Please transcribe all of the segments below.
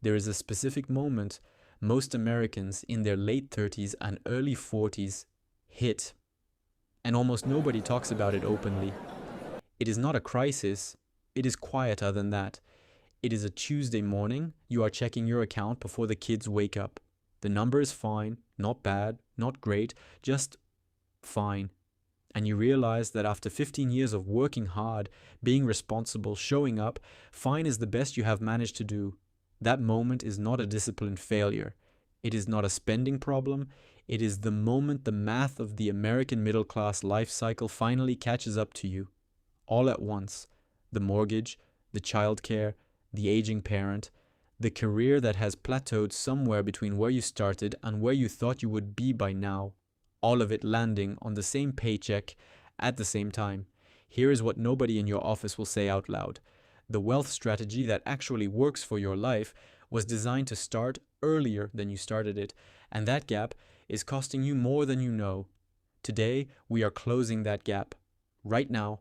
There is a specific moment most Americans in their late 30s and early 40s hit, and almost nobody talks about it openly. It is not a crisis, it is quieter than that. It is a Tuesday morning, you are checking your account before the kids wake up. The number is fine, not bad, not great, just fine. And you realize that after 15 years of working hard, being responsible, showing up, fine is the best you have managed to do. That moment is not a disciplined failure. It is not a spending problem. It is the moment the math of the American middle class life cycle finally catches up to you. All at once. The mortgage, the childcare, the aging parent, the career that has plateaued somewhere between where you started and where you thought you would be by now. All of it landing on the same paycheck at the same time. Here is what nobody in your office will say out loud. The wealth strategy that actually works for your life was designed to start earlier than you started it, and that gap is costing you more than you know. Today, we are closing that gap. Right now,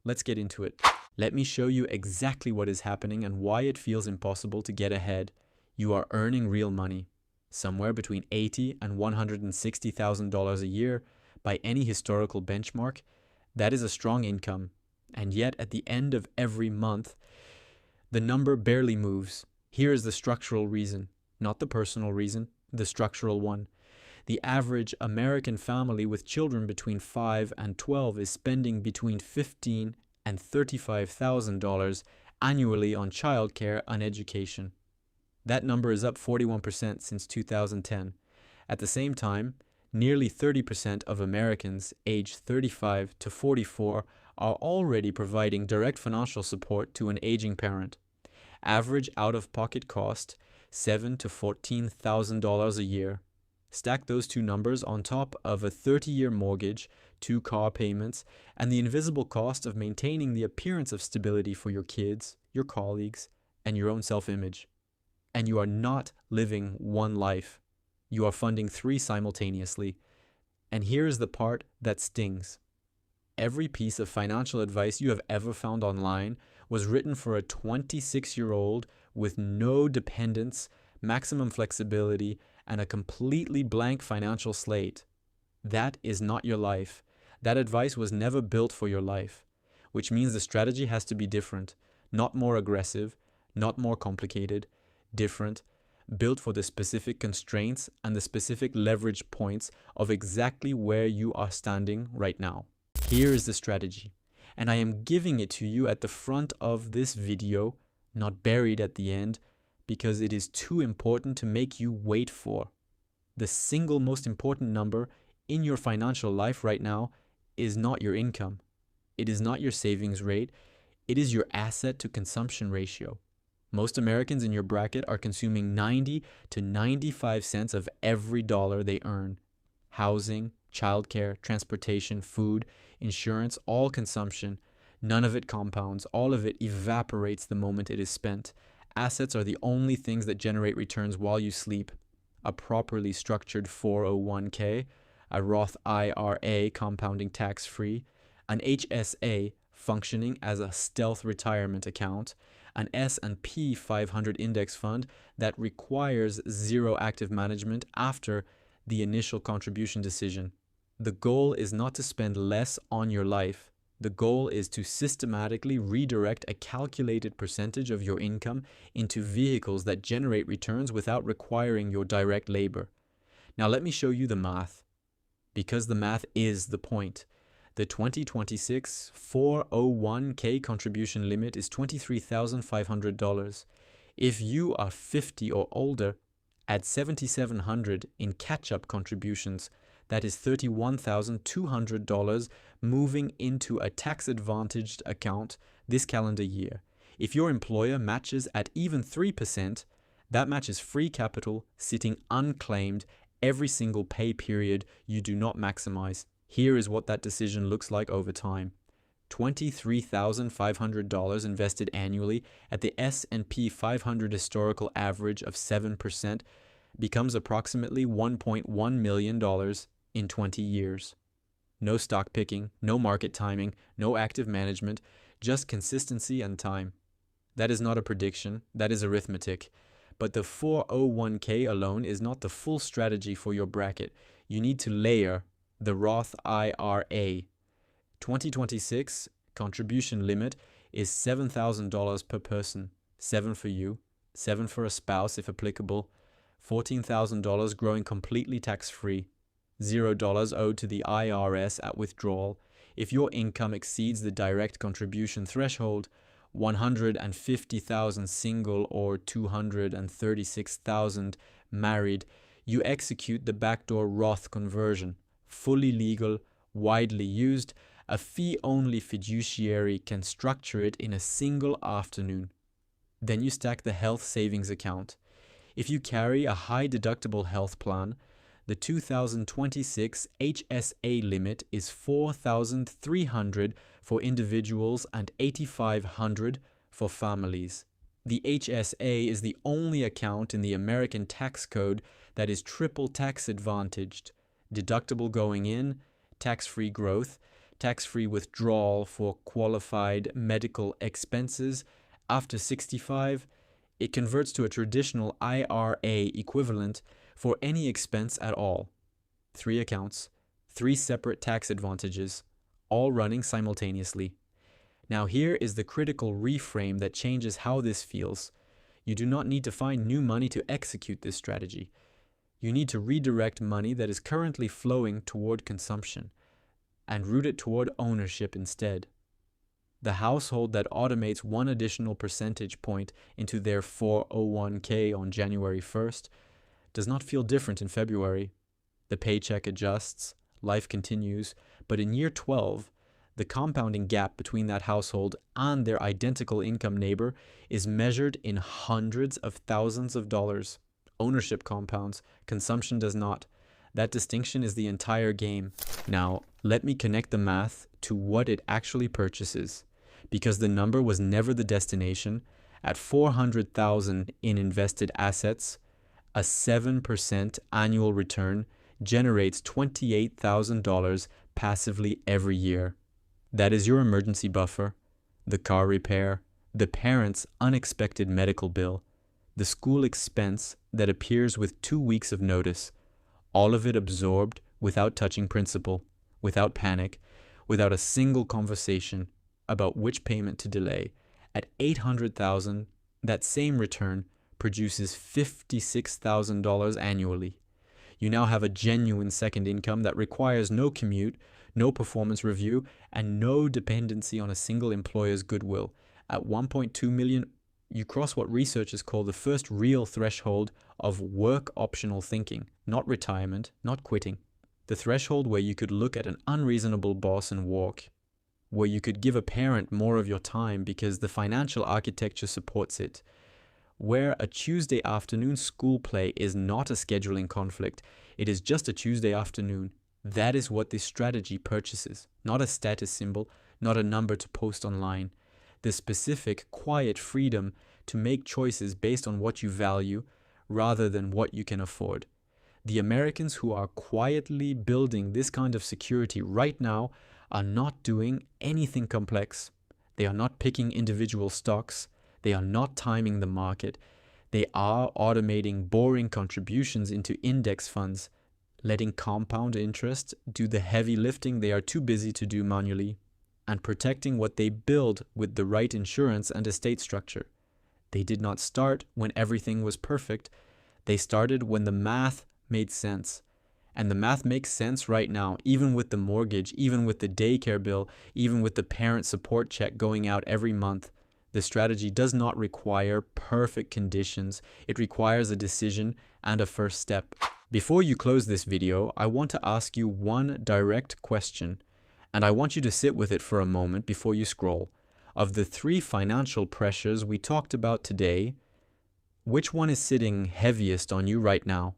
let's get into it. Let me show you exactly what is happening and why it feels impossible to get ahead. You are earning real money. Somewhere between $80,000 and $160,000 a year by any historical benchmark. That is a strong income. And yet at the end of every month, the number barely moves. Here is the structural reason, not the personal reason, the structural one. The average American family with children between 5 and 12 is spending between $15,000 and $35,000 annually on childcare and education. That number is up 41% since 2010. At the same time, nearly 30% of Americans aged 35 to 44 are already providing direct financial support to an aging parent. Average out-of-pocket cost, $7,000 to $14,000 a year. Stack those two numbers on top of a 30-year mortgage, 2 car payments, and the invisible cost of maintaining the appearance of stability for your kids, your colleagues, and your own self-image. And you are not living one life. You are funding 3 simultaneously. And here is the part that stings. Every piece of financial advice you have ever found online was written for a 26-year-old with no dependents, maximum flexibility, and a completely blank financial slate. That is not your life. That advice was never built for your life, which means the strategy has to be different, not more aggressive, not more complicated, different, built for the specific constraints and the specific leverage points of exactly where you are standing right now. Here is the strategy, and I am giving it to you at the front of this video, not buried at the end, because it is too important to make you wait for. The single most important number in your financial life right now is not your income. It is not your savings rate. It is your asset to consumption ratio. Most Americans in your bracket are consuming 90 to 95 cents of every dollar they earn. Housing, childcare, transportation, food, insurance, all consumption. None of it compounds. All of it evaporates the moment it is spent. Assets are the only things that generate returns while you sleep. A properly structured 401k, a Roth IRA compounding tax-free, an HSA functioning as a stealth retirement account, an S&P 500 index fund that requires zero active management after the initial contribution decision. The goal is not to spend less on your life. The goal is to systematically redirect a calculated percentage of your income into vehicles that generate returns without requiring your direct labor. Now let me show you the math, because the math is the point. The 2026 401k contribution limit is $23,500. If you are 50 or older, add $7,700 in catch-up contributions. That is $31,200 moving into a tax-advantaged account this calendar year. If your employer matches at even 3%, that matches free capital sitting unclaimed every single pay period you do not maximize. Here is what that decision looks like over time. $23,500 invested annually at the S&P 500 historical average of 7% becomes approximately $1.1 million in 20 years. No stock picking, no market timing, no active management, just consistency and time. That is not a prediction, that is arithmetic. But the 401k alone is not the full strategy for your bracket. You need to layer the Roth IRA. 2026 contribution limit is $7,000 per person. 7 for you, 7 for a spouse if applicable, $14,000 growing completely tax-free, $0 owed to the IRS at withdrawal. If your income exceeds the direct contribution threshold, 150,000 single or 236,000 married, you execute the backdoor Roth conversion. Fully legal, widely used, a fee-only fiduciary can structure it in a single afternoon. Then you stack the health savings account. If you carry a high deductible health plan, the 2026 HSA limit is $4,300 for individuals and $8,500 for families. The HSA is the only account in the American tax code that is triple tax advantaged. Deductible going in, tax-free growth, tax-free withdrawal for qualified medical expenses. After 65, it converts to a traditional IRA equivalent for any expense at all. 3 accounts, 3 separate tax advantages, all running simultaneously. Now here is the critical reframe that changes how this feels. You do not need to find new money to execute this strategy. You need to redirect money that is currently flowing toward consumption and route it toward ownership instead. The household that automates 1 additional percentage point into their 401k on January 1st does not feel different in February. The paycheck adjusts, life continues, but in year 12, the compounding gap between that household and their identical income neighbor is measured in hundreds of thousands of dollars. Ownership compounds, consumption does not. That distinction is the entire game. Now, let me connect the math to what it actually purchases. Because the number was never the destination, at $400,000 in invested assets, a 7% annual return generates $28,000 passively every year. That is your emergency buffer, the car repair, the parent's unexpected medical bill, the school expense that appears with 2 weeks of notice, all of it absorbed without touching principal, without panic, without a single conversation about which payment to delay. At $800,000, that same return produces $56,000 annually. You now have a genuine second income that requires no commute, no performance review, and no dependency on a single employer's goodwill. At 1.2 million, you cross what researchers call the first real threshold of work optional thinking, not retirement, not quitting. The threshold where you could look at an unreasonable boss and walk, where you could give a parent more of your time because the financial architecture supports it, where a Tuesday afternoon school play is not a scheduling conflict, it is just a Tuesday afternoon. That is what this strategy purchases, not a status symbol, not a number to post online. The specific, quiet freedom to make choices based on what you value rather than what you can afford. The Americans who are quietly building this kind of security right now are not doing anything complex. They are not picking individual stocks. They are not timing the market. They are automating boring contributions into index funds, letting compound interest do the heavy lifting they are too busy to do manually, and protecting what they build with the right insurance and estate structure. They did not start when everything was perfect. They started when the math made sense. And the math makes sense right now, even with the mortgage, even with the daycare bill, even with the parent support check going out every month. The strategy does not require perfect conditions. It requires a decision and a first step. Before you close this video, I want to ask you one direct question, and I want you to sit with it for a moment before you scroll. Of the 3 financial pressures we talked about today, which one is sitting heaviest on you right now?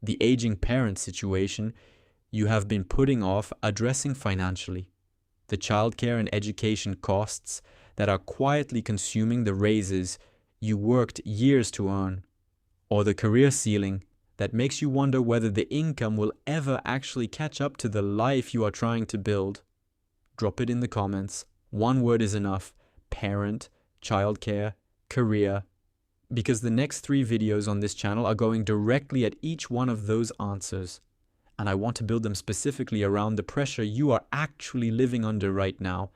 The aging parent situation you have been putting off addressing financially, the childcare and education costs that are quietly consuming the raises you worked years to earn, or the career ceiling that makes you wonder whether the income will ever actually catch up to the life you are trying to build. Drop it in the comments. One word is enough: parent, childcare, career. because the next 3 videos on this channel are going directly at each one of those answers. And I want to build them specifically around the pressure you are actually living under right now,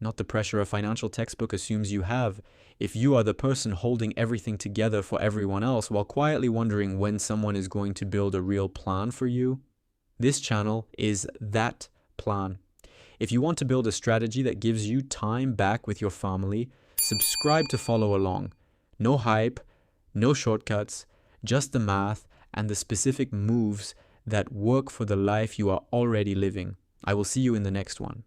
not the pressure a financial textbook assumes you have. If you are the person holding everything together for everyone else while quietly wondering when someone is going to build a real plan for you, this channel is that plan. If you want to build a strategy that gives you time back with your family, subscribe to follow along. No hype, no shortcuts, just the math and the specific moves that work for the life you are already living. I will see you in the next one.